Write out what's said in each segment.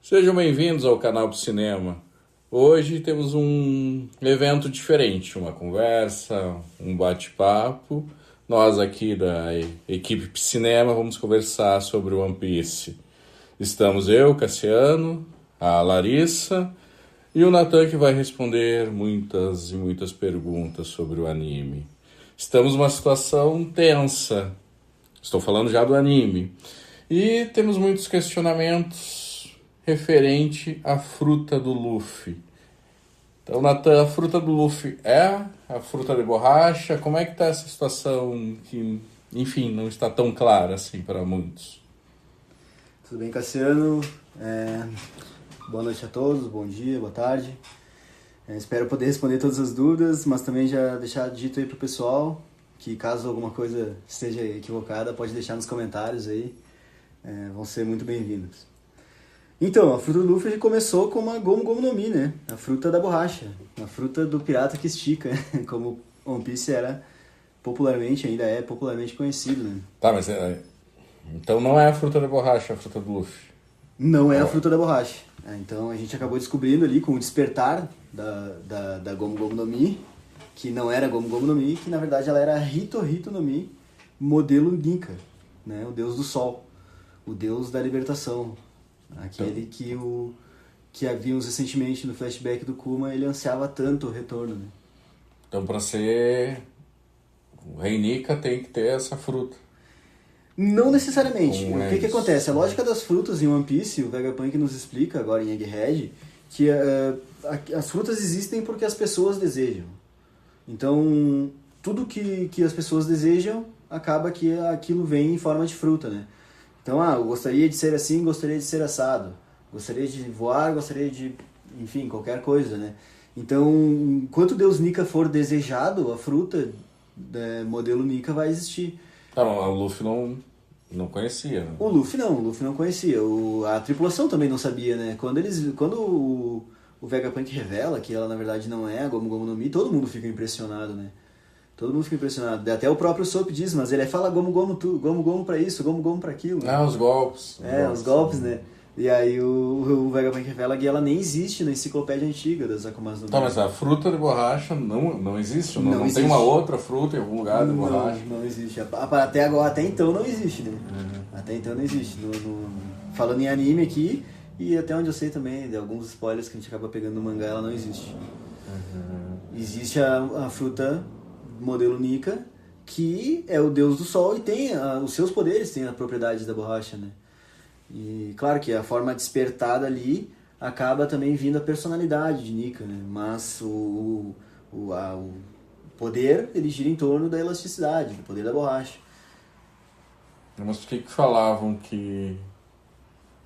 Sejam bem-vindos ao canal do Cinema. Hoje temos um evento diferente, uma conversa, um bate-papo. Nós aqui da equipe Cinema vamos conversar sobre o One Piece. Estamos eu, Cassiano, a Larissa e o Natan, que vai responder muitas e muitas perguntas sobre o anime. Estamos numa situação tensa. Estou falando já do anime. E temos muitos questionamentos referente à fruta do Luffy. Então, Natan, a fruta do Luffy é a fruta de borracha? Como é que está essa situação que, enfim, não está tão clara assim para muitos? Tudo bem, Cassiano? Boa noite a todos, bom dia, boa tarde. Espero poder responder todas as dúvidas, mas também já deixar dito aí pro pessoal que caso alguma coisa esteja equivocada, pode deixar nos comentários aí, vão ser muito bem-vindos. Então, a fruta do Luffy começou com uma Gomu Gomu no Mi, né? A fruta da borracha, a fruta do pirata que estica, como One Piece era popularmente, ainda é popularmente conhecido, né? Tá, mas então não é a fruta da borracha, a fruta do Luffy. Não é a fruta da borracha. Então a gente acabou descobrindo ali com o despertar da Gomu Gomu no Mi, que não era Gomu Gomu no Mi, que na verdade ela era Hito Hito no Mi, modelo Nika, né? O deus do sol, o deus da libertação. Aquele que havíamos recentemente no flashback do Kuma, ele ansiava tanto o retorno, né? Então, para ser o Rei Nika tem que ter essa fruta. Não necessariamente. Como o que acontece? A lógica das frutas em One Piece, o Vegapunk nos explica agora em Egghead, que as frutas existem porque as pessoas desejam. Então, tudo que as pessoas desejam, acaba que aquilo vem em forma de fruta, né? Então, eu gostaria de ser assim, gostaria de ser assado. Gostaria de voar, gostaria de... Enfim, qualquer coisa, né? Então, enquanto Deus Nika for desejado, a fruta modelo Nika vai existir. Tá, o Luffy não conhecia, né? O Luffy não conhecia. A tripulação também não sabia, né? Quando o Vegapunk revela que ela, na verdade, não é a Gomu Gomu no Mi, todo mundo fica impressionado, né? Todo mundo fica impressionado. Até o próprio Soap diz, mas ele fala Gomu Gomu pra isso, Gomu Gomu pra aquilo. Né? Os golpes. Os golpes, né? E aí o Vegapunk revela que ela nem existe na enciclopédia antiga das Akumas no Mi. Tá, mas a fruta de borracha não existe? Não existe. Tem uma outra fruta em algum lugar de borracha? Não existe. Até então não existe, né? Até então não existe. Falando em anime aqui, e até onde eu sei também, de alguns spoilers que a gente acaba pegando no mangá, ela não existe. Existe a fruta modelo Nika, que é o deus do sol e tem os seus poderes, tem a propriedade da borracha, né? E claro que a forma despertada ali acaba também vindo a personalidade de Nika, né? Mas o poder, ele gira em torno da elasticidade, do poder da borracha. Mas por que falavam que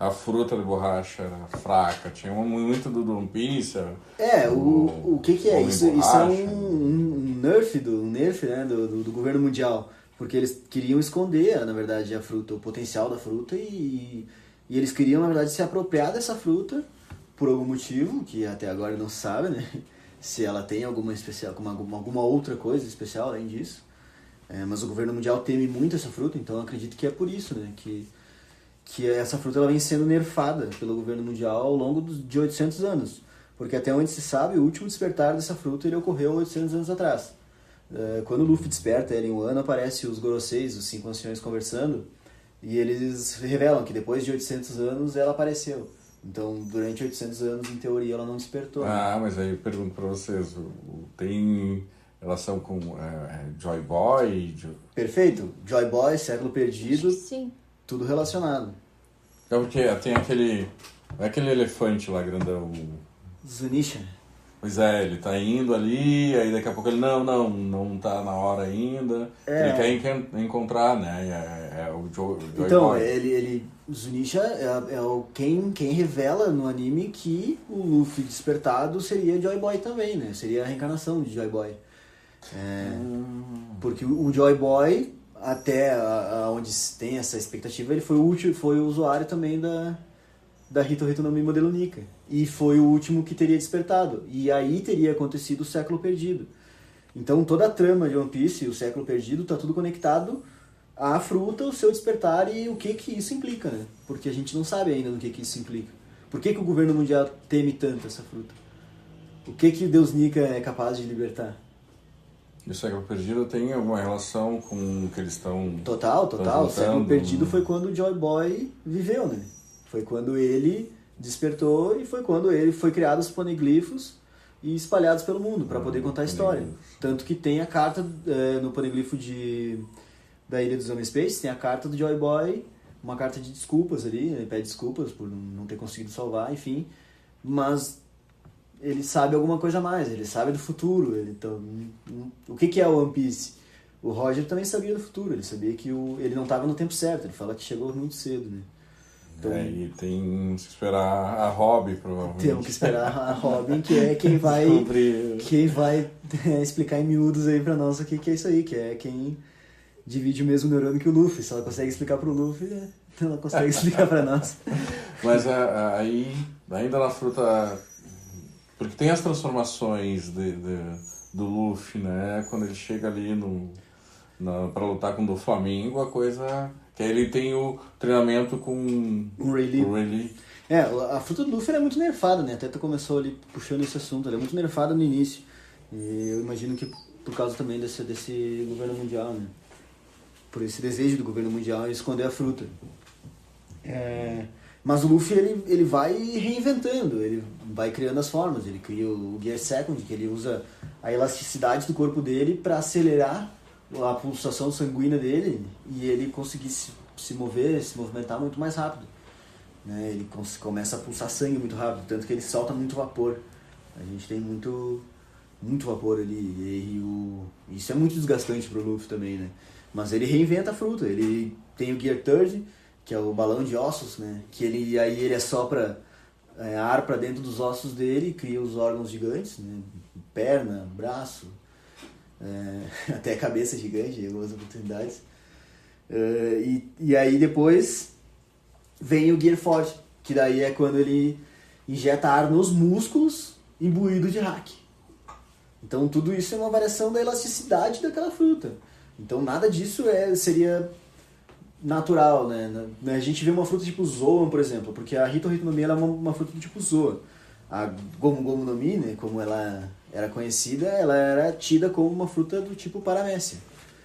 a fruta de borracha era fraca? Tinha muito do One Piece. O que é? Isso é um nerf, né, do governo mundial. Porque eles queriam esconder, na verdade, a fruta, o potencial da fruta e eles queriam, na verdade, se apropriar dessa fruta por algum motivo, que até agora não se sabe, né? Se ela tem alguma outra coisa especial além disso. Mas o governo mundial teme muito essa fruta, então eu acredito que é por isso, né? Que essa fruta ela vem sendo nerfada pelo governo mundial ao longo de 800 anos. Porque até onde se sabe, o último despertar dessa fruta ele ocorreu 800 anos atrás. Quando o Luffy desperta ele em um ano, aparece os Goroseis, os 5 anciões conversando, e eles revelam que depois de 800 anos ela apareceu. Então, durante 800 anos, em teoria, ela não despertou. Mas aí eu pergunto pra vocês, tem relação com Joy Boy? Perfeito. Joy Boy, Século Perdido, Sim. Tudo relacionado. É porque tem aquele elefante lá grandão. Zunisha. Pois ele tá indo ali, aí daqui a pouco ele, não tá na hora ainda. Ele quer encontrar, né? É o Joy então, Boy. Zunisha quem revela no anime que o Luffy despertado seria Joy Boy também, né? Seria a reencarnação de Joy Boy. Porque o Joy Boy, até onde tem essa expectativa, ele foi o usuário também da Hito Hito no Mi modelo Nika. E foi o último que teria despertado. E aí teria acontecido o Século Perdido. Então toda a trama de One Piece, o Século Perdido, tá tudo conectado à fruta, o seu despertar e o que isso implica, né? Porque a gente não sabe ainda no que isso implica. Por que o governo mundial teme tanto essa fruta? O que o Deus Nika é capaz de libertar? E o século perdido tem alguma relação com o que eles estão... Total. O século perdido foi quando o Joy Boy viveu, né? Foi quando ele despertou e foi quando ele foi criado os paneglifos e espalhados pelo mundo para poder contar a história. Tanto que tem a carta no paneglifo da Ilha dos Homens Space, tem a carta do Joy Boy, uma carta de desculpas ali, ele pede desculpas por não ter conseguido salvar, enfim, mas ele sabe alguma coisa a mais, ele sabe do futuro. O que é o One Piece? O Roger também sabia do futuro, ele sabia que ele não estava no tempo certo, ele fala que chegou muito cedo, né? Então, e tem que esperar a Robin, provavelmente. Temos que esperar a Robin, que é quem vai explicar em miúdos aí pra nós o que é isso aí, que é quem divide o mesmo neurônio que o Luffy. Se ela consegue explicar pro Luffy, ela consegue explicar pra nós. Mas aí, ainda na fruta... Porque tem as transformações do Luffy, né? Quando ele chega ali pra lutar com o do Flamengo, a coisa... Que aí ele tem o treinamento com o Rayleigh. A fruta do Luffy é muito nerfada, né? Até tu começou ali puxando esse assunto. Ela é muito nerfada no início. E eu imagino que por causa também desse governo mundial, né? Por esse desejo do governo mundial em esconder a fruta. Mas o Luffy, ele vai reinventando, ele vai criando as formas. Ele cria o Gear Second, que ele usa a elasticidade do corpo dele para acelerar a pulsação sanguínea dele e ele conseguir se movimentar muito mais rápido, né? Ele começa a pulsar sangue muito rápido, tanto que ele solta muito vapor. A gente tem muito vapor ali e isso é muito desgastante pro Luffy também, né? Mas ele reinventa a fruta, ele tem o Gear Third, que é o balão de ossos, né? Que ele assopra ar para dentro dos ossos dele e cria os órgãos gigantes, né? Perna, braço, até cabeça gigante em algumas oportunidades. E aí depois vem o Gear Forte, que daí é quando ele injeta ar nos músculos imbuído de hack. Então tudo isso é uma variação da elasticidade daquela fruta. Então nada disso seria natural, né? A gente vê uma fruta tipo Zoan, por exemplo, porque a Hito no Mi ela é uma fruta do tipo Zoan. A Gomu Gomu no Mi, né, como ela era conhecida, ela era tida como uma fruta do tipo Paramécia.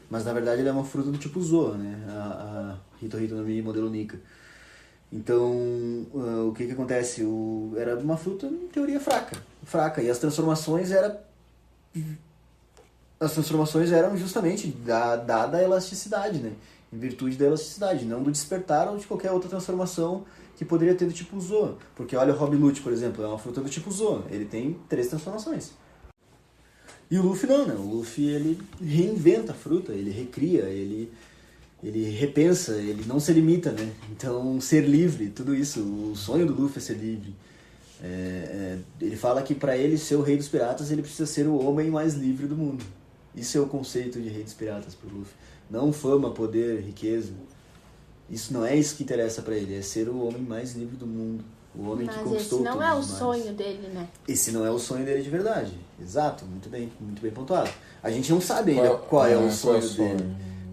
Mas na verdade ela é uma fruta do tipo Zoa, né? A Hito no Mi modelo Nika. Então, o que acontece? Era uma fruta, em teoria, fraca. E as transformações eram justamente dada a elasticidade, né? Em virtude da elasticidade, não do despertar ou de qualquer outra transformação que poderia ter do tipo Zoa. Porque olha o Rob Lute, por exemplo, é uma fruta do tipo Zoa. Ele tem 3 transformações. E o Luffy não, né? O Luffy, ele reinventa a fruta, ele recria, ele repensa, ele não se limita, né? Então, ser livre, tudo isso, o sonho do Luffy é ser livre. Ele fala que para ele ser o rei dos piratas, ele precisa ser o homem mais livre do mundo. Isso é o conceito de rei dos piratas pro Luffy. Não fama, poder, riqueza. Isso não é isso que interessa para ele, é ser o homem mais livre do mundo. O homem que conquistou tudo. Mas esse não é o sonho dele, né? Esse não é o sonho dele de verdade. Exato, muito bem pontuado. A gente não sabe ainda qual é o sonho dele.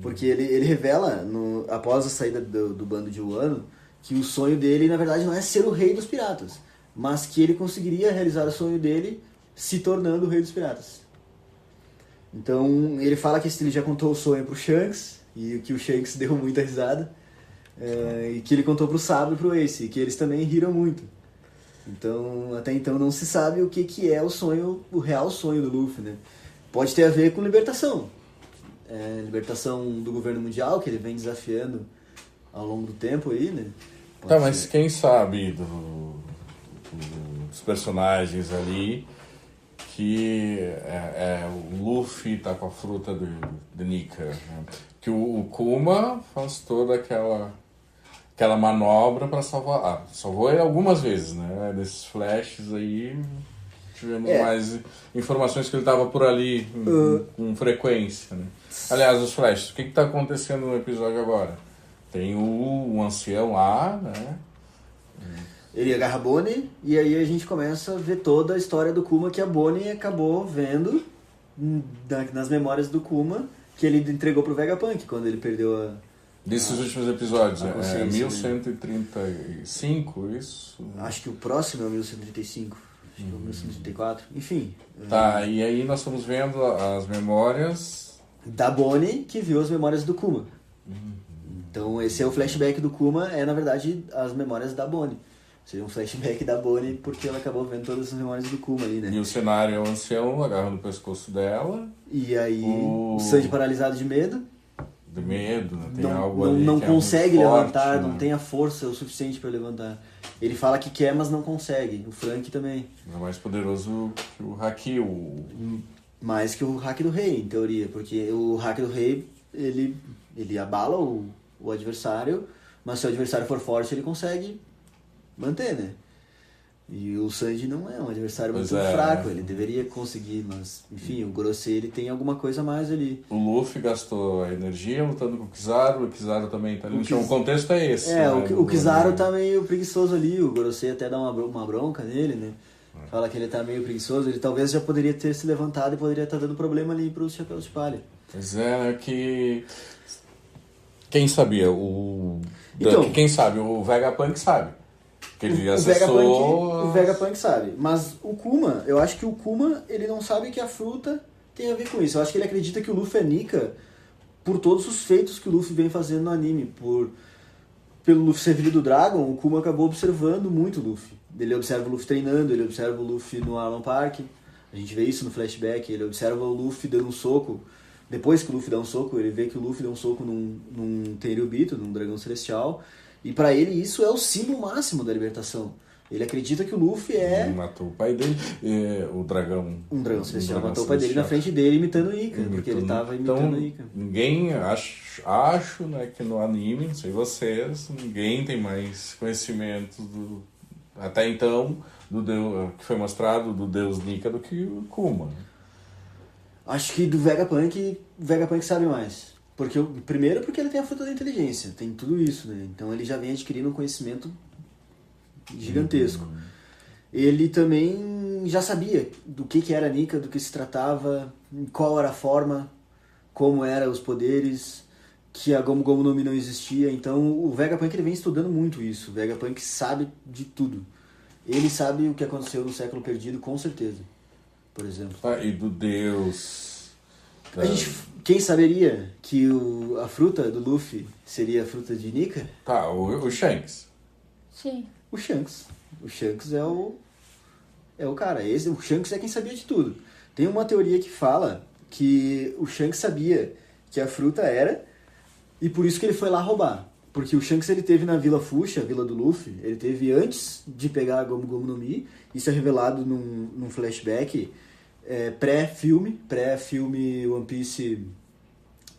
Porque ele revela, após a saída do bando de Wano, que o sonho dele, na verdade, não é ser o rei dos piratas, mas que ele conseguiria realizar o sonho dele se tornando o rei dos piratas. Então, ele fala que ele já contou o sonho pro Shanks, e que o Shanks deu muita risada, e que ele contou pro Sabo e pro Ace, e que eles também riram muito. Então, até então não se sabe o que é o real sonho do Luffy, né? Pode ter a ver com libertação. Libertação do governo mundial, que ele vem desafiando ao longo do tempo aí, né? Mas quem sabe dos personagens ali que o Luffy tá com a fruta do Nika, né? Que o Kuma faz toda aquela manobra para salvar. Salvou ele algumas vezes, né? Desses flashes aí tivemos mais informações que ele tava por ali com frequência, né? Aliás, os flashes, o que tá acontecendo no episódio agora? Tem o ancião lá, né? Ele agarra a Bonnie, e aí a gente começa a ver toda a história do Kuma que a Bonnie acabou vendo nas memórias do Kuma, que ele entregou pro Vegapunk quando ele perdeu Desses últimos episódios, é consciência, 1135, isso? Acho que o próximo é o 1135, acho que é o 1134, enfim. Tá, e aí nós estamos vendo as memórias... Da Bonnie, que viu as memórias do Kuma. Então esse é o flashback do Kuma, é na verdade as memórias da Bonnie. Seria um flashback da Bonnie porque ela acabou vendo todas as memórias do Kuma ali, né? E o cenário é o ancião agarrando o pescoço dela. E aí o Sanji paralisado de medo. De medo, né? Tem Não, algo não, ali não que consegue é muito levantar, forte, não né? tem a força o suficiente para levantar. Ele fala que quer, mas não consegue. O Frank também. É mais poderoso que o Haki, Mais que o hack do rei, em teoria. Porque o hack do rei, ele abala o adversário, mas se o adversário for forte, ele consegue manter, né? E o Sanji não é um adversário muito fraco, ele deveria conseguir, mas enfim, o Gorosei ele tem alguma coisa a mais ali. O Luffy gastou a energia lutando com o Kizaru também tá ali. Então o contexto é esse. É, né? o Kizaru tá meio preguiçoso ali, o Gorosei até dá uma bronca nele, né? Fala que ele tá meio preguiçoso, ele talvez já poderia ter se levantado e poderia estar dando problema ali pros chapéus de palha. Pois é, que... Quem sabia? Então, quem sabe? O Vegapunk sabe. Que ele o Vegapunk sabe. Mas o Kuma, eu acho que o Kuma, ele não sabe que a fruta tem a ver com isso. Eu acho que ele acredita que o Luffy é Nika por todos os feitos que o Luffy vem fazendo no anime. Pelo Luffy ser filho do Dragon, o Kuma acabou observando muito o Luffy. Ele observa o Luffy treinando, ele observa o Luffy no Arlong Park. A gente vê isso no flashback. Ele observa o Luffy dando um soco. Depois que o Luffy dá um soco, ele vê que o Luffy dá um soco num Tenryubito, num dragão celestial. E pra ele isso é o símbolo máximo da libertação. Ele acredita que o Luffy é... Ele matou o pai dele, o dragão. Um dragão celestial matou o pai dele na frente dele imitando o Nika, porque ele tava imitando o Nika. Ninguém, acho, né, que no anime, não sei vocês, ninguém tem mais conhecimento até então, do deus, que foi mostrado do deus Nika do que o Kuma. Acho que do Vegapunk sabe mais. Primeiro porque ele tem a fruta da inteligência, tem tudo isso, né? Então ele já vem adquirindo um conhecimento gigantesco. Ele também já sabia do que era Nika, do que se tratava, qual era a forma, como eram os poderes, que a Gomu Gomu no Mi não existia. Então o Vegapunk ele vem estudando muito isso. O Vegapunk sabe de tudo. Ele sabe o que aconteceu no século perdido, com certeza. Por exemplo. E do deus... Quem saberia que a fruta do Luffy seria a fruta de Nika? Tá, o Shanks. Sim. O Shanks. O Shanks é o cara. O Shanks é quem sabia de tudo. Tem uma teoria que fala que o Shanks sabia que a fruta era e por isso que ele foi lá roubar. Porque o Shanks ele teve na Vila Fuchsia, a vila do Luffy, ele teve antes de pegar a Gomu Gomu no Mi. Isso é revelado num flashback pré-filme One Piece,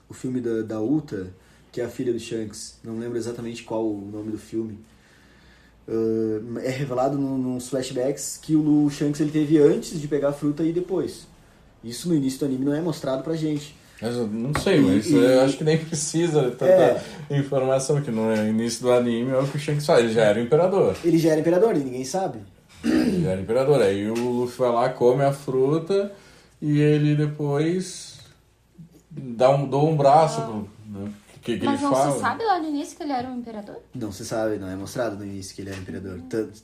o filme da Uta, que é a filha do Shanks. Não lembro exatamente qual o nome do filme. É revelado nos flashbacks que o Shanks ele teve antes de pegar a fruta e depois. Isso no início do anime não é mostrado pra gente. Mas eu não sei, mas eu acho que nem precisa tanta informação, que no início do anime é o que o Shanks faz, ele já era o imperador. Ele já era imperador e ninguém sabe. Ele já era imperador, aí o Luffy vai lá, come a fruta e ele depois dá um braço né? Que Mas ele não fala. se sabe lá no início que ele era um imperador? Não se sabe, não é mostrado no início que ele era imperador.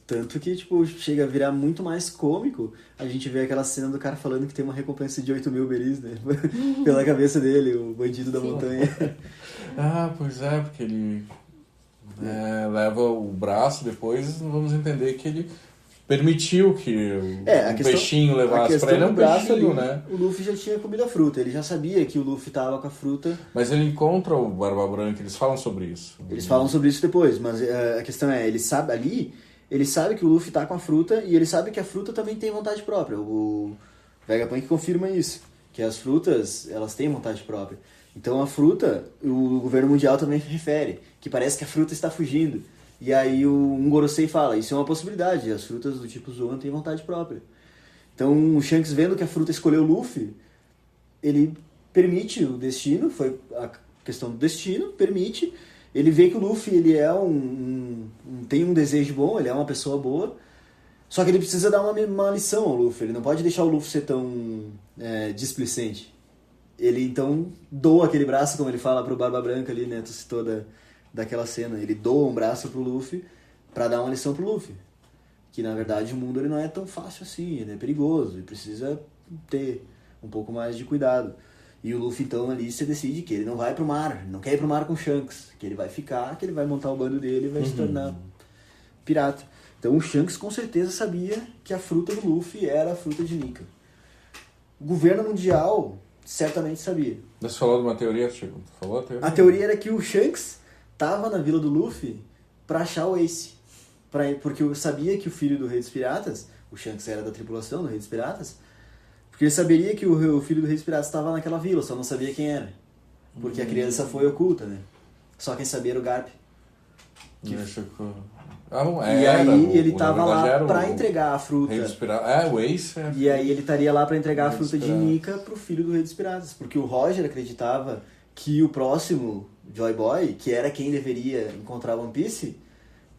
Tanto que, tipo, chega a virar muito mais cômico a gente vê aquela cena do cara falando que tem uma recompensa de 8 mil beris, né? Pela cabeça dele, o bandido da montanha. Pois é, porque ele leva o braço, depois vamos entender que ele permitiu que o peixinho levasse pra ele, um peixinho, né? O Luffy já tinha comido a fruta, ele já sabia que o Luffy tava com a fruta. Mas ele encontra o Barba Branca, eles falam sobre isso. Eles falam sobre isso depois, mas a questão é, ele sabe que o Luffy tá com a fruta e ele sabe que a fruta também tem vontade própria. O Vegapunk confirma isso, que as frutas, elas têm vontade própria. Então a fruta, o governo mundial também refere, que parece que a fruta está fugindo. E aí um Gorosei fala, isso é uma possibilidade, as frutas do tipo Zoan têm vontade própria. Então o Shanks, vendo que a fruta escolheu o Luffy, ele permite o destino, foi a questão do destino, permite. Ele vê que o Luffy ele é tem um desejo bom, ele é uma pessoa boa, só que ele precisa dar uma lição ao Luffy, ele não pode deixar o Luffy ser tão displicente. ele então doa aquele braço, como ele fala pro Barba Branca ali, né? Tu citou daquela cena. Ele doa um braço pro Luffy pra dar uma lição pro Luffy. Que na verdade o mundo ele não é tão fácil assim, ele é perigoso e precisa ter um pouco mais de cuidado. E o Luffy então ali se decide que ele não vai pro mar, não quer ir pro mar com o Shanks, que ele vai ficar, que ele vai montar o bando dele e vai se tornar pirata. Então o Shanks com certeza sabia que a fruta do Luffy era a fruta de Nika. O governo mundial certamente sabia. Você falou de uma teoria, Chico? Tu falou a teoria? A teoria era que o Shanks tava na vila do Luffy pra achar o Ace. Porque eu sabia que o filho do Rei dos Piratas, o Shanks era da tripulação do Rei dos Piratas, porque ele saberia que o filho do Rei dos Piratas estava naquela vila, só não sabia quem era. Porque a criança foi oculta, né? Só quem sabia era o Garp. E aí ele tava lá pra entregar a fruta. O Ace. E aí ele estaria lá pra entregar a fruta de Nika pro filho do Rei dos Piratas. Porque o Roger acreditava que o próximo Joy Boy, que era quem deveria encontrar One Piece,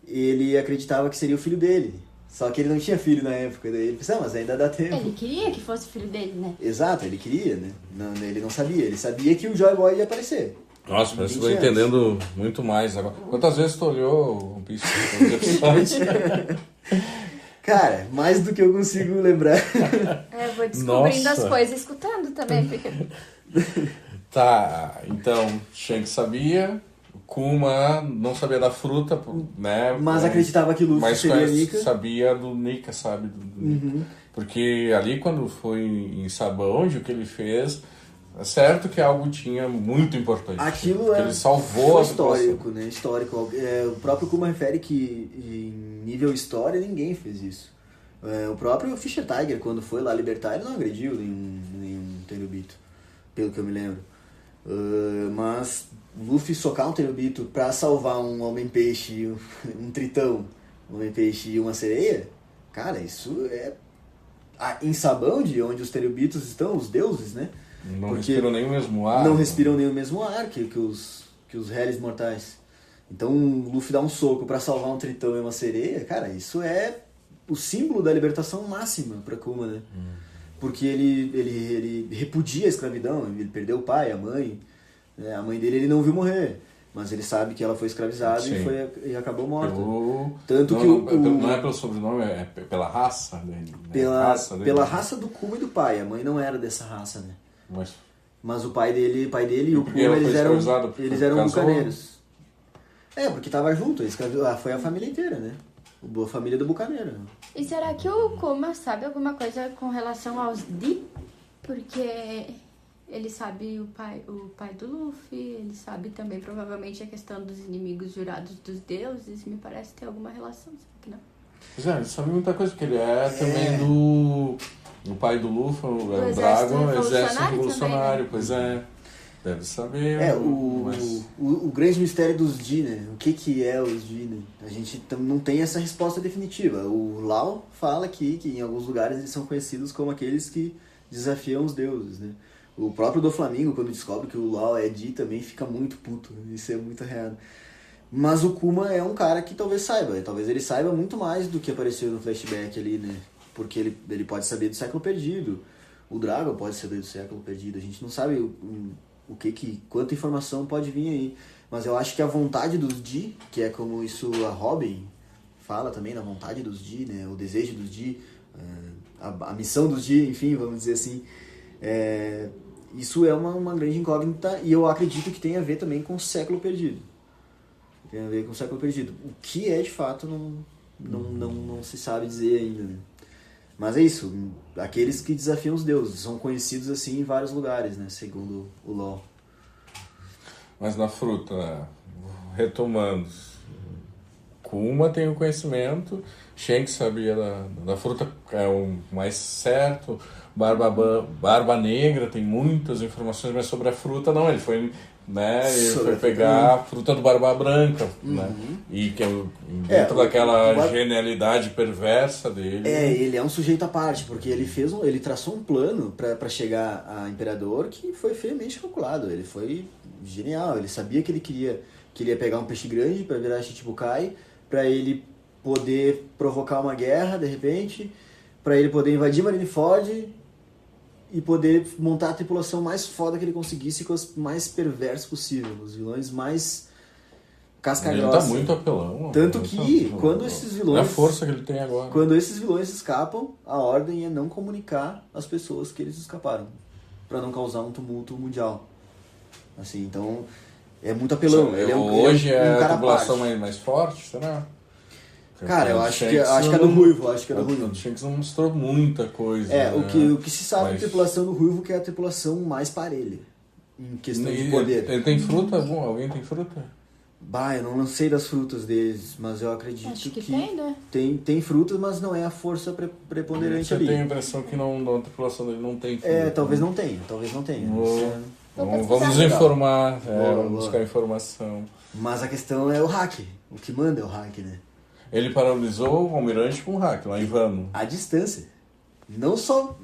ele acreditava que seria o filho dele. Só que ele não tinha filho na época. Daí ele pensou, mas ainda dá tempo. Ele queria que fosse filho dele, né? Exato, ele queria, né? Não, ele não sabia. Ele sabia que o Joy Boy ia aparecer. Nossa, parece que eu tô entendendo muito mais agora. Quantas vezes tu olhou One Piece? Cara, mais do que eu consigo lembrar. Eu vou descobrindo as coisas escutando também. Porque... Tá, então, Shanks sabia... Kuma não sabia da fruta, né? Mas acreditava que Luffy seria Nika. Sabia do Nika, sabe? Porque ali quando foi em Sabaody, o que ele fez, é certo que algo tinha muito importante. Aquilo ele salvou a histórico, né? Histórico. O próprio Kuma refere que em nível história ninguém fez isso. O próprio Fisher Tiger, quando foi lá libertar, ele não agrediu nenhum Tenryubito, pelo que eu me lembro. Mas Luffy socar um Tenryubito pra salvar um Homem-Peixe, um Tritão, um Homem-Peixe e uma sereia, cara, isso é... Em Sabaody, onde os Tenryubitos estão, os deuses, né? Não respiram nem o mesmo ar. Não respiram nem o mesmo ar que os réis mortais. Então o Luffy dá um soco pra salvar um Tritão e uma sereia, cara, isso é o símbolo da libertação máxima pra Kuma, né? Porque ele repudia a escravidão, ele perdeu o pai, a mãe. A mãe dele ele não viu morrer, mas ele sabe que ela foi escravizada e acabou morta. Tanto que não é pelo sobrenome, é pela raça dele. Pela raça do Kuma e do pai. A mãe não era dessa raça, né? Mas o pai dele e o Kuma, eles eram bucaneiros. Porque tava junto, foi a família inteira, né? A família do bucaneiro. E será que o Kuma sabe alguma coisa com relação aos Di? Porque ele sabe o pai do Luffy, ele sabe também provavelmente a questão dos inimigos jurados dos deuses, me parece ter alguma relação, será que não? Pois ele sabe muita coisa, porque ele é também do pai do Luffy, o Dragon, exército revolucionário, também, né? Pois é, deve saber. O grande mistério dos Di, né? O que é os Di, né? A gente não tem essa resposta definitiva. O Lau fala aqui que em alguns lugares eles são conhecidos como aqueles que desafiam os deuses, né? O próprio Doflamingo, quando descobre que o Lau é Di, também fica muito puto. Isso é muito real. Mas o Kuma é um cara que talvez saiba. Talvez ele saiba muito mais do que apareceu no flashback ali, né? Porque ele pode saber do século perdido. O Dragon pode saber do século perdido. A gente não sabe quanta informação pode vir aí. Mas eu acho que a vontade dos Di, que é como isso a Robin fala também, na vontade dos Di, né? O desejo dos Di, a missão dos Di, enfim, vamos dizer assim. Isso é uma grande incógnita e eu acredito que tem a ver também com o século perdido. Tem a ver com o século perdido. O que é de fato não se sabe dizer ainda, né? Mas é isso, aqueles que desafiam os deuses são conhecidos assim em vários lugares, né? Segundo o LoL. Mas na fruta, retomando, Kuma tem o conhecimento, Shanks sabia da fruta, é o mais certo. Barba Negra tem muitas informações, mas sobre a fruta não, ele foi pegar a fruta do Barba Branca, né? E que dentro daquela genialidade perversa dele. Ele é um sujeito à parte, porque ele traçou um plano para chegar a Imperador que foi friamente calculado. Ele foi genial, ele sabia que ele ia pegar um peixe grande para virar Shichibukai, para ele poder provocar uma guerra de repente, para ele poder invadir Marineford e poder montar a tripulação mais foda que ele conseguisse com os mais perversos possível, os vilões mais casca grossa. Ele tá muito apelão. Tanto que quando esses vilões... É a força que ele tem agora. Quando esses vilões escapam, a ordem é não comunicar às pessoas que eles escaparam, pra não causar um tumulto mundial. Assim, então é muito apelão. Ele hoje é um a cara tripulação mais forte, será? Cara, eu acho que é do Ruivo, O Shanks não mostrou muita coisa. O que se sabe da tripulação do Ruivo que é a tripulação mais parelha, em questão de poder. Ele tem fruta? Alguém tem fruta? Bah, eu não sei das frutas deles, mas eu acredito Acho que tem, né? Tem frutas, mas não é a força preponderante ali. Eu tenho a impressão que a tripulação dele não tem fruta. Talvez não tenha. Vamos nos informar, vamos buscar informação. Mas a questão é o hack. O que manda é o hack, né? Ele paralisou o almirante com o hack, lá em Vano. A distância.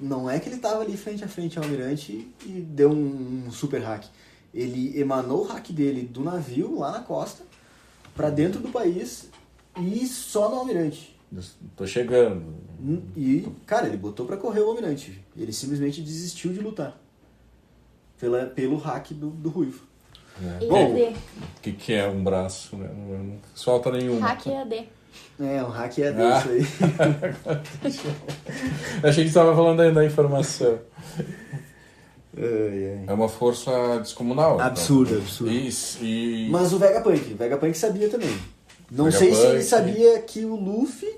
Não é que ele tava ali frente a frente ao almirante e deu um super hack. Ele emanou o hack dele do navio, lá na costa, pra dentro do país e só no almirante. Tô chegando. E, cara, ele botou pra correr o almirante. Ele simplesmente desistiu de lutar. Pelo hack do Ruivo. Bom, o que é um braço, né? Não solta nenhum. Hack EAD. Um hack EAD, isso aí. Achei que você estava falando da informação. É uma força descomunal. Absurda. Isso, Mas o Vegapunk sabia também. Não sei se ele sabia que o Luffy,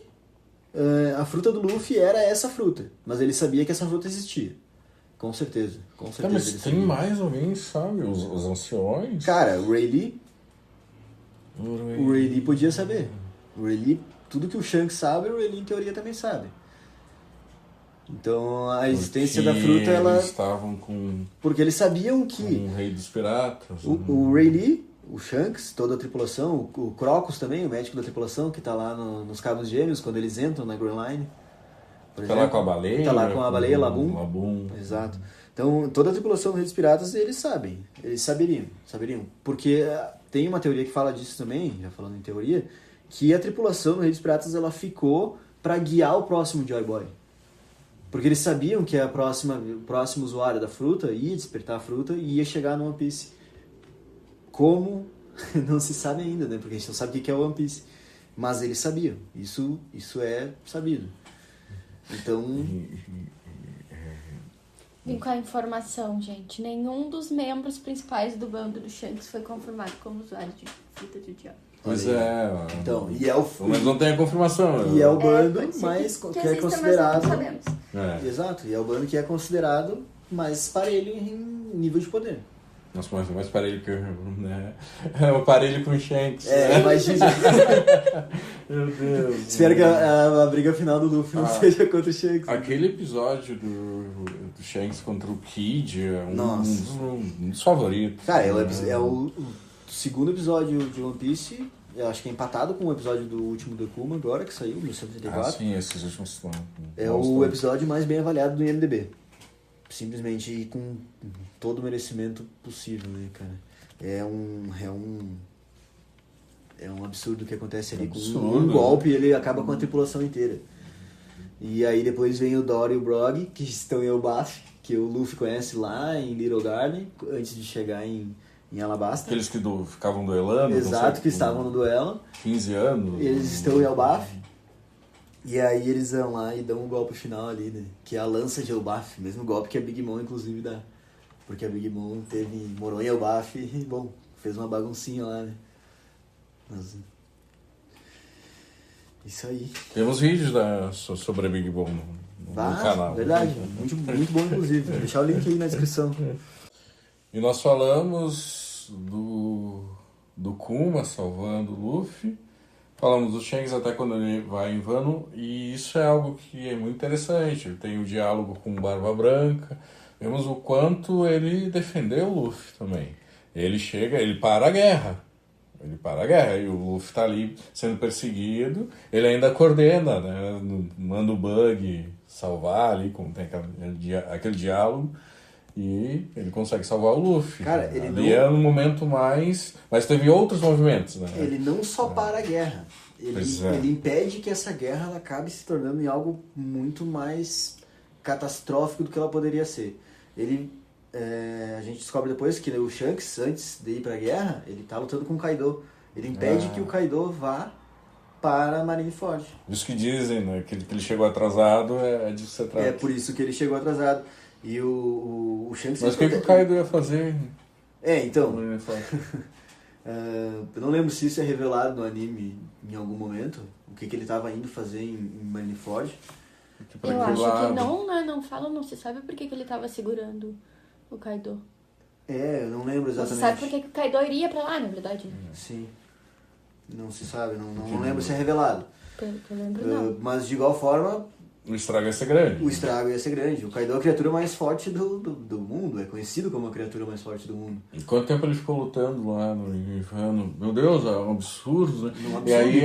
a fruta do Luffy era essa fruta, mas ele sabia que essa fruta existia. Com certeza. Mas tem mais alguém, sabe? Os anciões. Cara, o Rayleigh podia saber. O Rayleigh, tudo que o Shanks sabe, o Rayleigh em teoria também sabe. Então a existência da fruta, eles estavam com... Porque eles sabiam que... o rei dos piratas. O Rayleigh, o Shanks, toda a tripulação, o Crocus também, o médico da tripulação, que tá lá nos Cabos Gêmeos, quando eles entram na Grand Line. Tá lá com a baleia. Tá lá com a baleia, Labum. Exato. Então, toda a tripulação do Rei dos Piratas, eles sabem. Eles saberiam. Porque tem uma teoria que fala disso também, já falando em teoria, que a tripulação do Rei dos Piratas, ela ficou pra guiar o próximo Joy Boy. Porque eles sabiam que o próximo usuário da fruta ia despertar a fruta e ia chegar no One Piece. Como? Não se sabe ainda, né? Porque a gente não sabe o que é o One Piece. Mas eles sabiam. Isso é sabido. Então... Vim com a informação, gente. Nenhum dos membros principais do bando do Shanks foi confirmado como usuário de fruta de diabo. Pois Então, mas não tem a confirmação. E é o bando mais que é considerado... Mas não sabemos. Exato, e é o bando que é considerado mais parelho em nível de poder. Nossa, mas mais parelho que né? É um parelho com o Shanks. Imagina. Meu Deus. Espero que a briga final do Luffy não seja contra o Shanks. Aquele episódio do Shanks contra o Kid é um dos favoritos. Cara, é o segundo episódio de One Piece. Eu acho que é empatado com o episódio do último Dekuma agora, que saiu, 1984. Sim, esses últimos estão. É o episódio mais bem avaliado do IMDb. Simplesmente com todo o merecimento possível, né, cara? É um absurdo o que acontece ali. Com um golpe, ele acaba com a tripulação inteira. E aí depois vem o Dory e o Brog, que estão em Elbaf, que o Luffy conhece lá em Little Garden, antes de chegar em Alabasta. Aqueles que ficavam duelando. Exato, que estavam no duelo. 15 anos. Eles estão em Elbaf. E aí eles vão lá e dão um golpe final ali, né? Que é a lança de Elbaf, mesmo golpe que a Big Mom inclusive dá. Porque a Big Mom morou em Elbaf e, bom, fez uma baguncinha lá, né? Mas... Isso aí. Temos vídeos sobre a Big Mom no canal. Verdade, muito bom inclusive. Vou deixar o link aí na descrição. E nós falamos do Kuma salvando o Luffy. Falamos do Shanks até quando ele vai em Wano, e isso é algo que é muito interessante. Ele tem o diálogo com Barba Branca, vemos o quanto ele defendeu o Luffy também. Ele para a guerra. E o Luffy tá ali sendo perseguido, ele ainda coordena, né? Manda o Bug salvar ali, como tem aquele diálogo. E ele consegue salvar o Luffy. Cara, ele ali é um momento mais... Mas teve outros movimentos, né? Ele não só para a guerra. Ele impede que essa guerra ela acabe se tornando em algo muito mais catastrófico do que ela poderia ser. A gente descobre depois que o Shanks, antes de ir pra guerra, ele tá lutando com o Kaido. Ele impede que o Kaido vá para Marineford. Isso que dizem, né? Que ele chegou atrasado, é disso que você trata. É por isso que ele chegou atrasado. E o Shanks... Mas o que o Kaido ia fazer? Então... eu não lembro se isso é revelado no anime em algum momento. O que ele estava indo fazer em Marineford. Eu acho que não, né? Não fala, não se sabe por que ele estava segurando o Kaido. Eu não lembro exatamente. Não se sabe por que o Kaido iria pra lá, na verdade. Sim. Não se sabe, não lembro se é revelado. Pelo que eu lembro, não. Mas de igual forma... O estrago ia ser grande. O estrago ia ser grande. O Kaido é a criatura mais forte do mundo. É conhecido como a criatura mais forte do mundo. E quanto tempo ele ficou lutando lá no inferno? Meu Deus, é um absurdo, né? absurdo. E aí,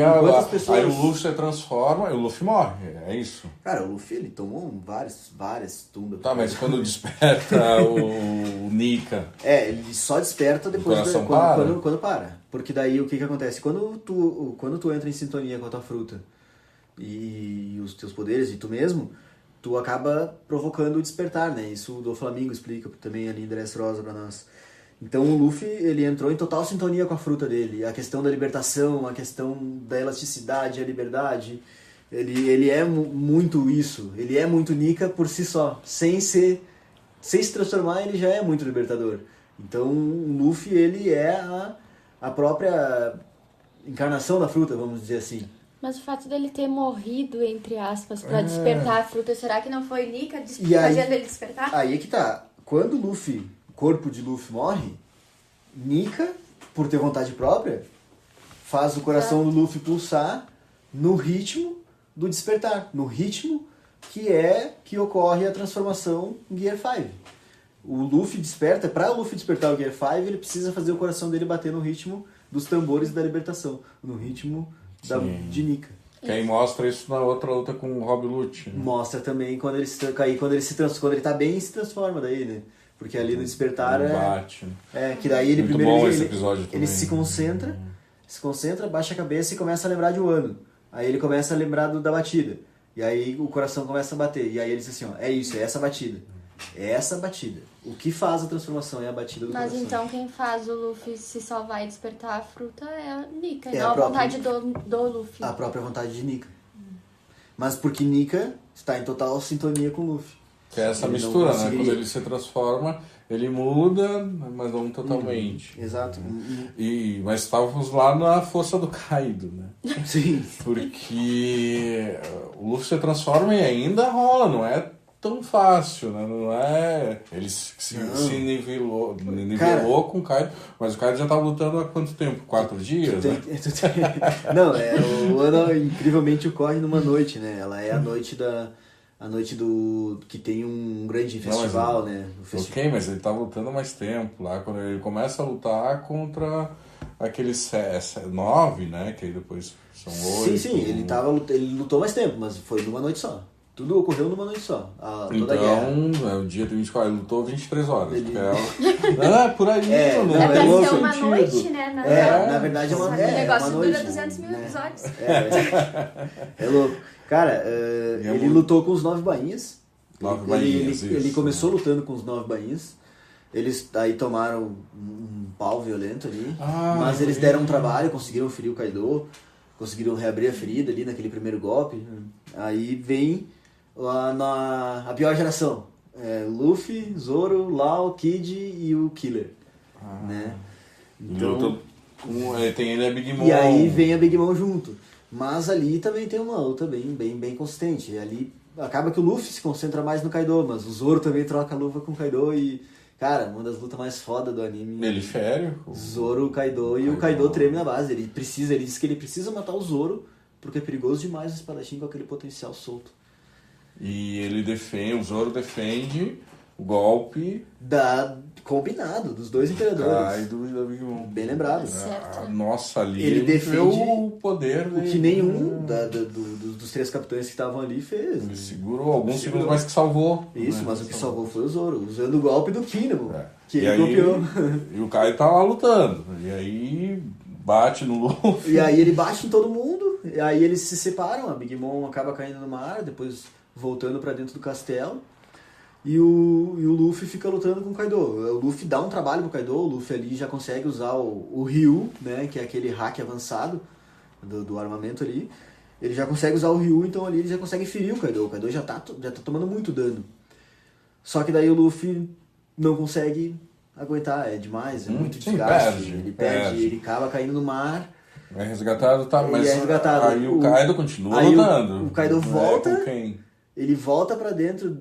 pessoas... aí o Luffy se transforma e o Luffy morre. É isso. Cara, o Luffy, ele tomou várias tumbas. Tá, mas quando desperta o Nika... ele só desperta depois quando para. Porque daí o que acontece? Quando tu entra em sintonia com a tua fruta e os teus poderes e tu mesmo, tu acaba provocando o despertar, né? Isso o Doflamingo explica também ali em Dressrosa pra nós. Então o Luffy, ele entrou em total sintonia com a fruta dele. A questão da libertação, a questão da elasticidade, a liberdade. Ele é muito isso. Ele é muito Nika por si só. Sem se transformar, ele já é muito libertador. Então o Luffy, ele é a própria encarnação da fruta, vamos dizer assim. Mas o fato dele ter morrido, entre aspas, pra despertar a fruta, será que não foi Nika fazendo ele despertar? Aí é que tá. Quando o corpo de Luffy morre, Nika, por ter vontade própria, faz o coração do Luffy pulsar no ritmo do despertar. No ritmo que ocorre a transformação em Gear 5. O Luffy desperta, pra o Luffy despertar o Gear 5, ele precisa fazer o coração dele bater no ritmo dos tambores da libertação. No ritmo de Nika. Que aí mostra isso na outra luta com o Rob Lute. Né? Mostra também quando ele tá bem, se transforma daí, né? Porque ali no despertar bate. Que daí ele muito primeiro bom esse episódio ele também. se concentra, baixa a cabeça e começa a lembrar de um ano. Aí ele começa a lembrar da batida. E aí o coração começa a bater. E aí ele diz assim, é isso, é essa batida. É essa batida. O que faz a transformação é a batida do coração. Mas então quem faz o Luffy se só vai despertar a fruta é a Nika, não a vontade do Luffy. A própria vontade de Nika. Mas porque Nika está em total sintonia com o Luffy. Que é essa mistura, né? Quando ele se transforma, ele muda, mas não totalmente. Exato. Mas estávamos lá na força do Kaido, né? Sim. Porque o Luffy se transforma e ainda rola, não é tão fácil, né? Não é... Ele se nivelou com o Kaido, mas o Kaido já estava lutando há quanto tempo? 4 dias, né? Não, o ano incrivelmente ocorre numa noite, né? Ela é a noite do... que tem um grande festival, né? Ok, mas ele estava lutando há mais tempo lá, quando ele começa a lutar contra aqueles 9, né? Que aí depois são 8. Sim, ele lutou mais tempo, mas foi numa noite só. Tudo ocorreu numa noite só. Toda a guerra. O dia de 24, ele lutou 23 horas. Por aí. Deve ser uma noite, né? Na verdade é uma noite. O negócio dura 200 mil episódios. É louco. Cara, ele lutou com os 9 bainhas. Ele começou lutando com os 9 bainhas. Eles aí tomaram um pau violento ali. Mas eles deram um trabalho, conseguiram ferir o Kaido. Conseguiram reabrir a ferida ali naquele primeiro golpe. Aí vem a pior geração. Luffy, Zoro, Law, Kid e o Killer. Né? Então, tem ele e a Big Mom. E aí vem a Big Mom junto. Mas ali também tem uma luta bem consistente. Ali acaba que o Luffy se concentra mais no Kaido, mas o Zoro também troca a luva com o Kaido e... Cara, uma das lutas mais foda do anime. Ele fere? Zoro, o Kaido e o Kaido treme na base. Ele diz que ele precisa matar o Zoro porque é perigoso demais o espadachim com aquele potencial solto. E o Zoro defende o golpe combinado dos dois imperadores. Kaido e da Big Mom. Bem lembrado. Nossa, ali ele defende o poder o que nenhum dos 3 capitães que estavam ali fez. Ele segurou alguns segundos, mas que salvou. Isso, né? mas o que salvou foi o Zoro, usando o golpe do Kinemon, que ele copiou. E o Kaido tá lá lutando. E aí bate no Luffy. E aí ele bate em todo mundo. e aí eles se separam, a Big Mom acaba caindo no mar, depois voltando pra dentro do castelo, e o Luffy fica lutando com o Kaido. O Luffy dá um trabalho pro Kaido, o Luffy ali já consegue usar o Ryu, né, que é aquele hack avançado do armamento ali. Ele já consegue usar o Ryu, então ali ele já consegue ferir o Kaido já tá tomando muito dano. Só que daí o Luffy não consegue aguentar, é demais, é muito desgaste. Ele acaba caindo no mar. É resgatado, tá, mas é resgatado. Aí o Kaido continua lutando. O Kaido volta, com quem? ele volta pra dentro,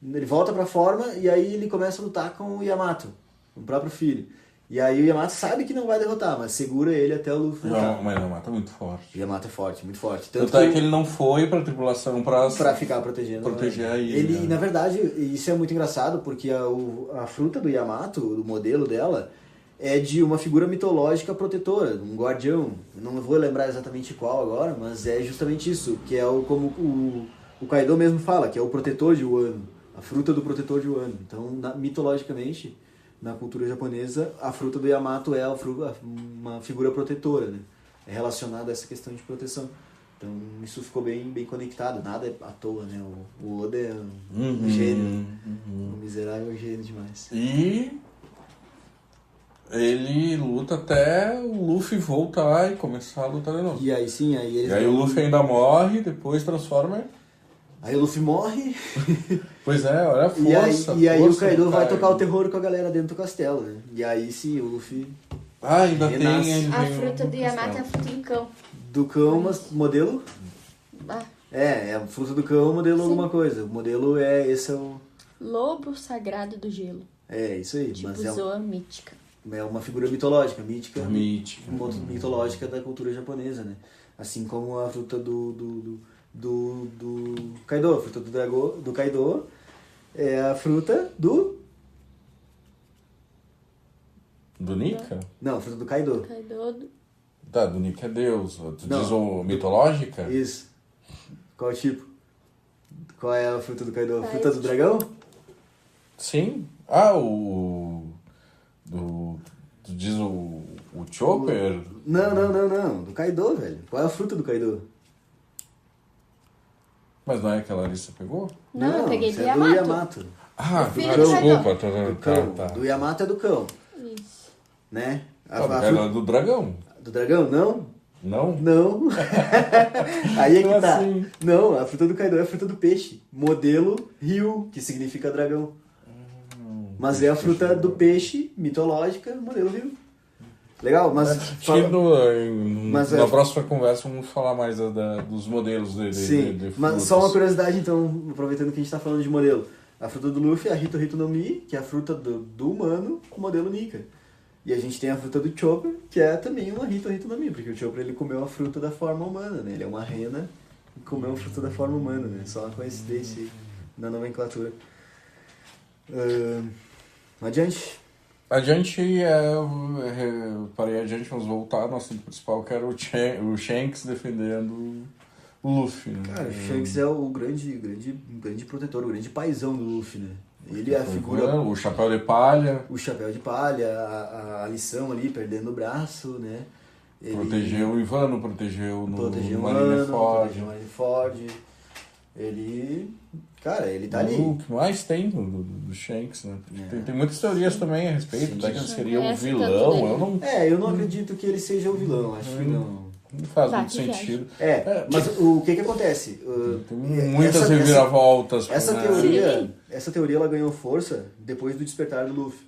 ele volta pra forma e aí ele começa a lutar com o Yamato, o próprio filho. E aí o Yamato sabe que não vai derrotar, mas segura ele até o Luffy lutar. Mas o Yamato é muito forte. O Yamato é forte, muito forte. Tanto é que ele não foi pra tripulação pra ficar protegendo a ilha. Ele, na verdade, isso é muito engraçado, porque a fruta do Yamato, o modelo dela, é de uma figura mitológica protetora, um guardião. Não vou lembrar exatamente qual agora, mas é justamente isso, que é como o Kaido mesmo fala, que é o protetor de Wano, a fruta do protetor de Wano. Então, mitologicamente, na cultura japonesa, a fruta do Yamato é uma figura protetora, né? É relacionada a essa questão de proteção. Então, isso ficou bem conectado. Nada é à toa, né? O Oda é um gênio. O miserável é um gênio demais. E ele luta até o Luffy voltar e começar a lutar de novo. E aí sim, aí o Luffy ainda morre, depois transforma. Aí o Luffy morre. Pois é, olha a força. E aí o Kaido vai tocar o terror com a galera dentro do castelo, né? E aí sim, o Luffy ainda renasce. tem... A fruta do Yamato é a fruta do cão. Do cão, mas modelo? É a fruta do cão, modelo alguma coisa. O modelo esse é o... Lobo sagrado do gelo. É, isso aí. Tipo mas Zoa mítica. É uma figura mitológica, mítica. Mitológica da cultura japonesa, né? Assim como a fruta do Kaido, a fruta do Kaido é a fruta do Nika? Não, a fruta do Kaido. Tá, do Nika é Deus. Tu diz o mitológica? Isso. Qual o tipo? Qual é a fruta do Kaido? A fruta do dragão? Sim. Tu diz o Chopper? Não. Do Kaido, velho. Qual é a fruta do Kaido? Mas não é aquela ali que você pegou? Não, eu peguei do Yamato. Desculpa. Do cão. Tá. Do Yamato é do cão. Isso. Né? Do dragão. Do dragão? Não. Não? Aí é que tá. Assim? Não, a fruta do Kaido é a fruta do peixe. Modelo Ryu, que significa dragão. Mas é a fruta do peixe mitológica, modelo Ryu. Legal, mas na próxima conversa vamos falar mais dos modelos de mas só uma curiosidade, então, aproveitando que a gente tá falando de modelo. A fruta do Luffy é a Hito Hito no Mi, que é a fruta do humano, o modelo Nika. E a gente tem a fruta do Chopper, que é também uma Hito Hito no Mi, porque o Chopper ele comeu a fruta da forma humana, né? Ele é uma rena e comeu a fruta da forma humana, né? Só uma coincidência aí na nomenclatura. Adiante. Adiante, vamos voltar ao nosso assunto principal, que era o Shanks defendendo o Luffy. Né? Cara, o Shanks é o grande protetor, o grande paizão do Luffy, né? Ele é a figura... O chapéu de palha. O chapéu de palha, a lição ali, perdendo o braço, né? Ele protegeu o Ivano, protegeu no Marineford. Ele... Cara, ele tá ali. O que mais tem do Shanks, né? Tem muitas teorias também a respeito. Daí que ele seria o vilão. Eu não acredito que ele seja o vilão. Acho que não. Não faz muito sentido. Mas o que acontece? Tem muitas reviravoltas. Essa teoria ela ganhou força depois do despertar do Luffy.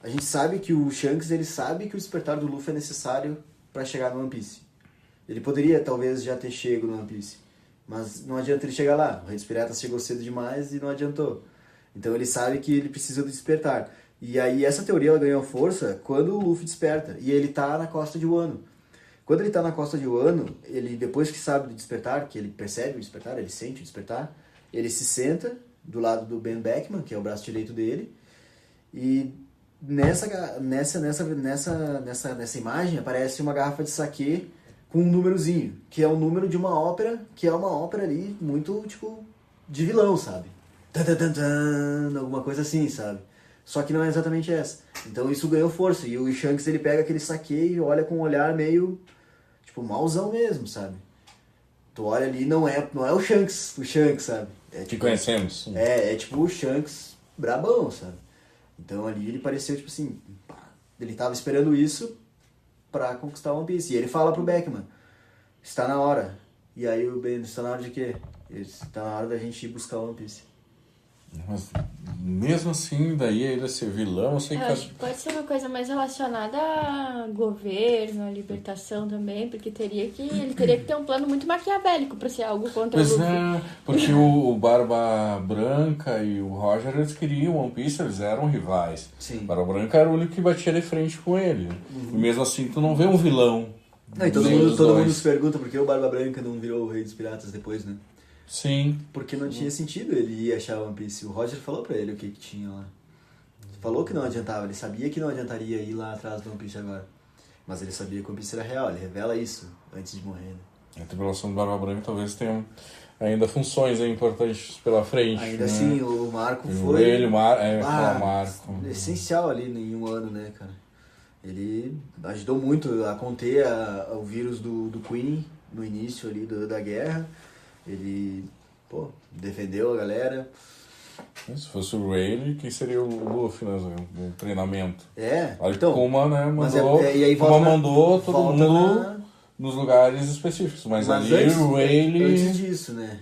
A gente sabe que o Shanks ele sabe que o despertar do Luffy é necessário para chegar no One Piece. Ele poderia talvez já ter chegado no One Piece. Mas não adianta ele chegar lá. O Rei dos Piratas chegou cedo demais e não adiantou. Então ele sabe que ele precisa do despertar. E aí essa teoria ela ganhou força quando o Luffy desperta. E ele tá na costa de Wano. Quando ele tá na costa de Wano, ele depois que sabe do despertar, que ele percebe o despertar, ele sente o despertar, ele se senta do lado do Ben Beckman, que é o braço direito dele. E nessa imagem aparece uma garrafa de saquê com um númerozinho, que é o número de uma ópera, que é uma ópera ali muito, tipo, de vilão, sabe? Alguma coisa assim, sabe? Só que não é exatamente essa. Então isso ganhou força. E o Shanks, ele pega aquele saquê e olha com um olhar meio... tipo, mauzão mesmo, sabe? Tu olha ali, não é o Shanks, sabe? Que conhecemos. É tipo o Shanks brabão, sabe? Então ali ele pareceu, tipo assim, pá, ele tava esperando isso pra conquistar o One Piece. E ele fala pro Beckman, está na hora. E aí o Ben, está na hora de quê? Está na hora da gente ir buscar o One Piece. Mas mesmo assim, daí ele ser vilão, eu sei Eu acho que pode ser uma coisa mais relacionada a governo, a libertação também, porque ele teria que ter um plano muito maquiavélico pra ser algo contra o Pois Luffy. é, porque o Barba Branca e o Roger, eles queriam One Piece, eles eram rivais. Sim. O Barba Branca era o único que batia de frente com ele. E mesmo assim, tu não vê um vilão. Não, e todo nem dos mundo dois. se pergunta por que o Barba Branca não virou o Rei dos Piratas depois, né? Sim. Porque não tinha sentido ele ir achar One Piece. O Roger falou pra ele o que tinha lá. Falou que não adiantava, ele sabia que não adiantaria ir lá atrás do One Piece agora. Mas ele sabia que o One Piece era real, ele revela isso antes de morrer, né? A tripulação do Barba Branca talvez tenha ainda funções importantes pela frente. Ainda né? assim, o Marco foi... Ele, Marco. essencial ali em um ano, né, cara? Ele ajudou muito a conter o vírus do Queen no início ali da guerra. Ele, defendeu a galera. Se fosse o Rayleigh, quem seria o Luffy, né? O treinamento. Olha Então... Kuma, né, mas mandou, e aí Kuma mandou todo mundo na... nos lugares específicos. Mas ali antes, o Rayleigh... Antes disso, né?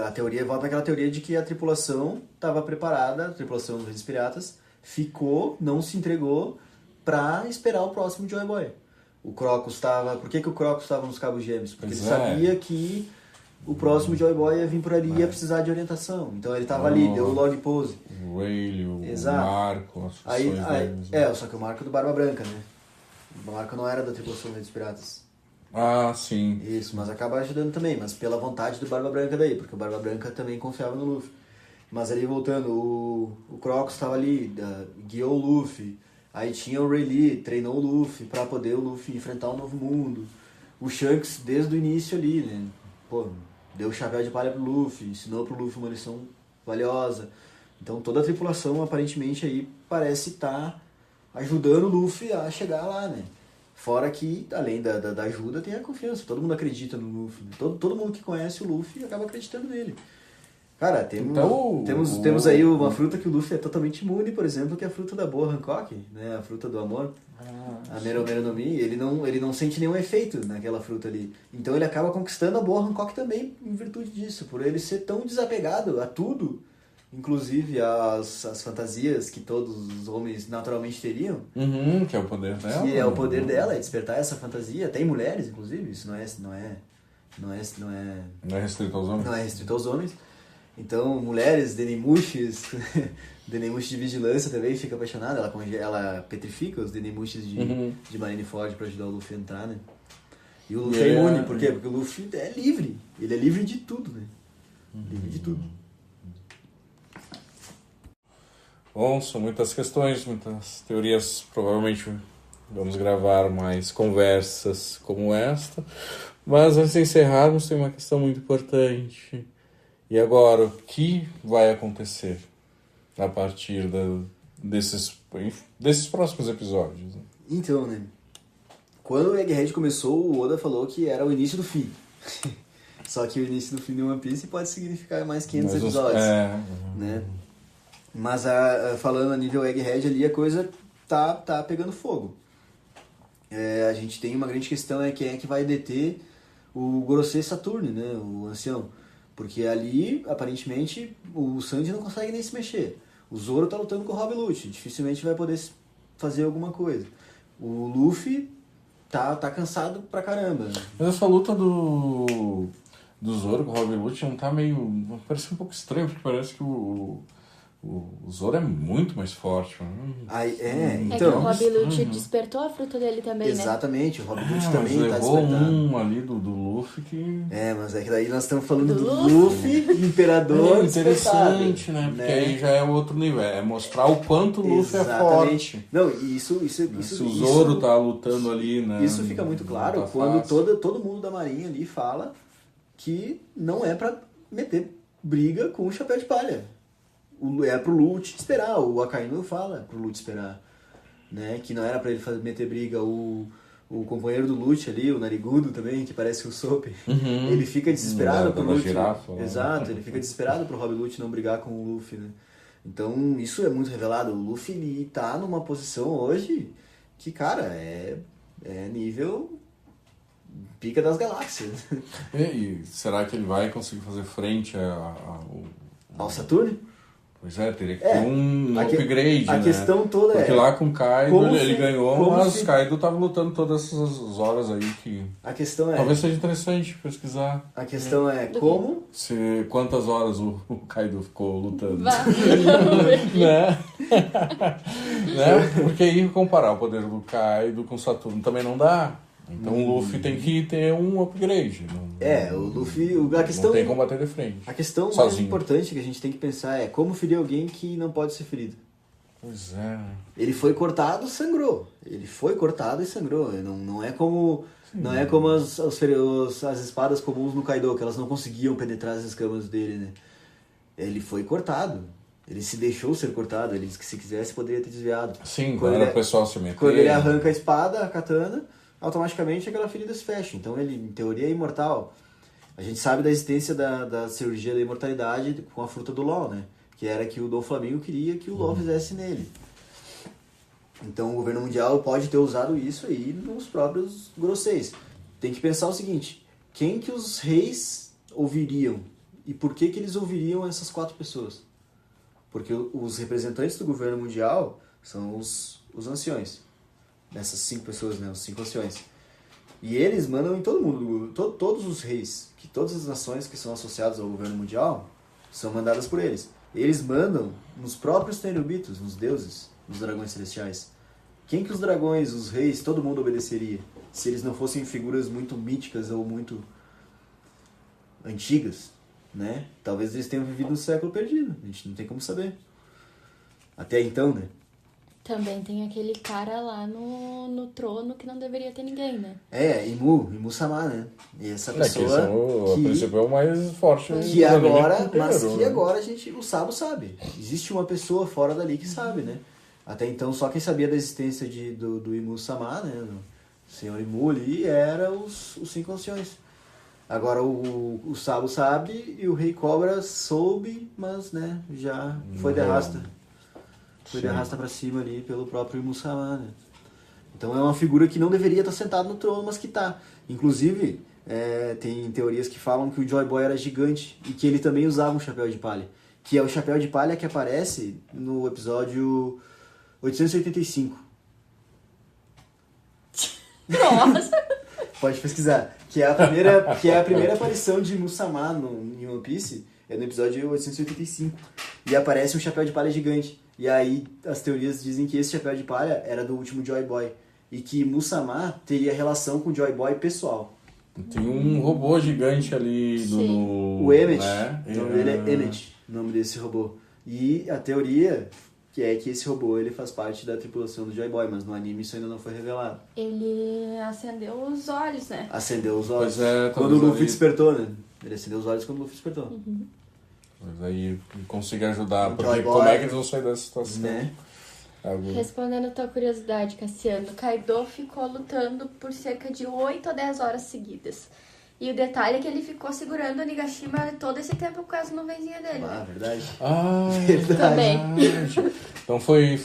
A teoria volta naquela teoria de que a tripulação estava preparada, a tripulação dos Reis Piratas, ficou, não se entregou pra esperar o próximo Joy Boy. O Crocus estava... Por que o Crocus estava nos Cabos Gêmeos? Porque ele sabia que o próximo Joy Boy ia vir por ali e ia precisar de orientação. Então ele estava ali, deu o log pose. O Rayleigh, o Exato. Marco, as Aí, deles, né? só que o Marco é do Barba Branca, né? O Marco não era da tripulação dos Reis Piratas. Ah, sim. Isso, mas acaba ajudando também, mas pela vontade do Barba Branca daí, porque o Barba Branca também confiava no Luffy. Mas ali voltando, o Crocus estava ali, guiou o Luffy, aí tinha o Rayleigh, treinou o Luffy pra poder o Luffy enfrentar um novo mundo. O Shanks desde o início ali, né? Deu o chapéu de palha pro Luffy, ensinou pro Luffy uma lição valiosa. Então toda a tripulação aparentemente aí parece estar ajudando o Luffy a chegar lá, né? Fora que, além da ajuda, tem a confiança. Todo mundo acredita no Luffy. Todo mundo que conhece o Luffy acaba acreditando nele. Cara, temos aí uma fruta que o Luffy é totalmente imune, por exemplo, que é a fruta da boa Hancock, né? A fruta do amor. A Mero no Mi. Ele não sente nenhum efeito naquela fruta ali. Então ele acaba conquistando a boa Hancock também em virtude disso. Por ele ser tão desapegado a tudo, inclusive as fantasias que todos os homens naturalmente teriam. Que é o poder dela. Que é o poder dela, é despertar essa fantasia. Tem mulheres, inclusive, isso não é restrito aos homens. Não é restrito aos homens. Então, mulheres, Denemushis, Denemushi de vigilância também fica apaixonada. Ela petrifica os Denemushis de Marineford pra ajudar o Luffy a entrar, né? E o Luffy é imune, por quê? Porque o Luffy é livre. Ele é livre de tudo, né? Livre de tudo. Bom, são muitas questões, muitas teorias. Provavelmente vamos gravar mais conversas como esta. Mas antes de encerrarmos, tem uma questão muito importante. E agora, o que vai acontecer a partir desses próximos episódios? Então, né? Quando o Egghead começou, o Oda falou que era o início do fim. Só que o início do fim de One Piece pode significar mais 500 episódios. Né? Mas falando a nível Egghead ali, a coisa tá pegando fogo. A gente tem uma grande questão, quem é que vai deter o Gorosei Saturne, né? O ancião. Porque ali, aparentemente, o Sanji não consegue nem se mexer. O Zoro tá lutando com o Rob Lucci, dificilmente vai poder fazer alguma coisa. O Luffy tá cansado pra caramba. Mas essa luta do Zoro com o Rob Lucci não tá meio... Parece um pouco estranho, porque parece que o Zoro é muito mais forte. Então... É que o Rob Lucci despertou a fruta dele também, Exatamente, né? O Rob Lucci também tá levou despertando. Ali do Luffy que... mas é que daí nós estamos falando do Luffy, Imperador, interessante, né? Porque aí já é outro nível. É mostrar o quanto o Luffy é forte. Não, isso Se o Zoro tá lutando ali, né? Isso fica muito claro quando todo mundo da Marinha ali fala que não é pra meter briga com o Chapéu de Palha. É pro Lute esperar, o Akainu fala pro Lute esperar, né? Que não era pra ele meter briga. O o companheiro do Lute ali, o narigudo também, que parece o Soap, ele fica desesperado pro Lute. Girafa, Exato, ele fica desesperado pro Rob Lute não brigar com o Luffy, né? Então, isso é muito revelado. O Luffy, ele tá numa posição hoje que, cara, é nível pica das galáxias. E será que ele vai conseguir fazer frente Ao Saturno? Pois é, teria que ter um upgrade, a né? questão toda Porque lá com o Kaido ele ganhou, mas o Kaido tava lutando todas essas horas aí que... A questão é... Talvez seja interessante pesquisar. A questão é como... Quantas horas o Kaido ficou lutando. Né? Né? Porque aí comparar o poder do Kaido com o Saturno também não dá. Então o Luffy tem que ter um upgrade. O Luffy... A questão, não tem como bater de frente. A questão sozinho. Mais importante que a gente tem que pensar é como ferir alguém que não pode ser ferido. Pois é. Ele foi cortado, sangrou. Ele foi cortado e sangrou. Não é como... Sim. Não é como as espadas comuns no Kaido, que elas não conseguiam penetrar as escamas dele, né? Ele foi cortado. Ele se deixou ser cortado. Ele disse que se quisesse poderia ter desviado. Sim, quando o pessoal se meter. Quando ele arranca a espada, a katana, automaticamente aquela ferida se fecha. Então ele, em teoria, é imortal. A gente sabe da existência da cirurgia da imortalidade com a fruta do LoL, né? Que era que o Dom Flamingo queria que o LoL fizesse nele. Então o governo mundial pode ter usado isso aí nos próprios Gorosseis. Tem que pensar o seguinte, quem que os reis ouviriam? E por que eles ouviriam essas 4 pessoas? Porque os representantes do governo mundial são os anciões. Dessas 5 pessoas, né? Os 5 anciões. E eles mandam em todo mundo. Todos os reis, todas as nações que são associadas ao governo mundial, são mandadas por eles. Eles mandam nos próprios Tenryubitos, nos deuses, nos dragões celestiais. Quem que os dragões, os reis, todo mundo obedeceria? Se eles não fossem figuras muito míticas ou muito antigas, né? Talvez eles tenham vivido no século perdido. A gente não tem como saber. Até então, né? Também tem aquele cara lá no trono que não deveria ter ninguém, né? Imu-sama, né? E essa pessoa a princípio é o mais forte. Que agora, agora o Sabo sabe. Existe uma pessoa fora dali que sabe, né? Até então só quem sabia da existência do Imu-sama, né? O senhor Imu ali era os 5 anciões. Agora o Sabo sabe e o Rei Cobra soube, mas né, já foi de arrasta. Foi de arrasta pra cima ali pelo próprio Imu-sama, né? Então é uma figura que não deveria estar sentado no trono, mas que tá. Inclusive, tem teorias que falam que o Joy Boy era gigante e que ele também usava um chapéu de palha. Que é o chapéu de palha que aparece no episódio 885. Nossa! Pode pesquisar. Que é a primeira aparição de Imu-sama em One Piece, é no episódio 885. E aparece um chapéu de palha gigante. E aí as teorias dizem que esse chapéu de palha era do último Joy Boy. E que Imu-sama teria relação com o Joy Boy pessoal. Tem um robô gigante ali o Emmet. Né? O nome dele é Emmet, o nome desse robô. E a teoria que é que esse robô ele faz parte da tripulação do Joy Boy, mas no anime isso ainda não foi revelado. Ele acendeu os olhos, né? Acendeu os olhos. Pois quando o Luffy despertou, né? Ele acendeu os olhos quando o Luffy despertou. Uhum. Mas aí consiga ajudar, porque como é que eles vão sair dessa situação? Né? Respondendo a tua curiosidade, Cassiano, Kaido ficou lutando por cerca de 8 ou 10 horas seguidas. E o detalhe é que ele ficou segurando a Nigashima todo esse tempo com as nuvenzinhas dele. Ah, verdade. Verdade. Também. Então foi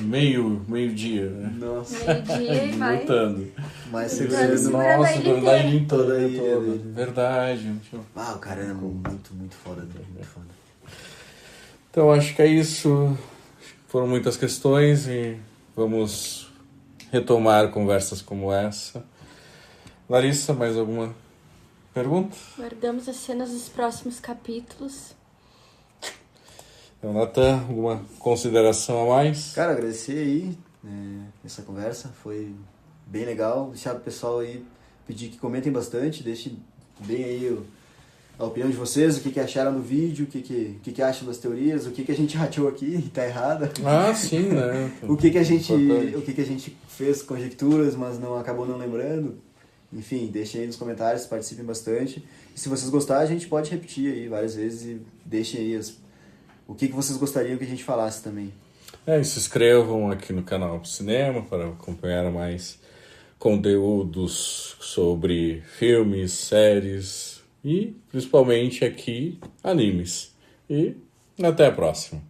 meio-dia, né? Nossa. Meio-dia e vai. Lutando. Mas segurando a ilha inteira. Toda a ilha toda. dele. Verdade. O cara era muito foda dele. Muito foda. Então acho que é isso. Foram muitas questões e vamos retomar conversas como essa. Larissa, mais alguma pergunta? Guardamos as cenas dos próximos capítulos. Então, Natan, alguma consideração a mais? Cara, agradecer aí essa conversa, foi bem legal. Deixar o pessoal aí, pedir que comentem bastante, deixem bem aí a opinião de vocês, o que acharam do vídeo, o que acham das teorias, o que a gente rateou aqui e tá errado. Ah, sim, né? o que a gente fez conjecturas, mas acabou não lembrando. Enfim, deixem aí nos comentários, participem bastante. E se vocês gostarem, a gente pode repetir aí várias vezes e deixem aí o que vocês gostariam que a gente falasse também. E se inscrevam aqui no canal Cinema para acompanhar mais conteúdos sobre filmes, séries e principalmente aqui animes. E até a próxima.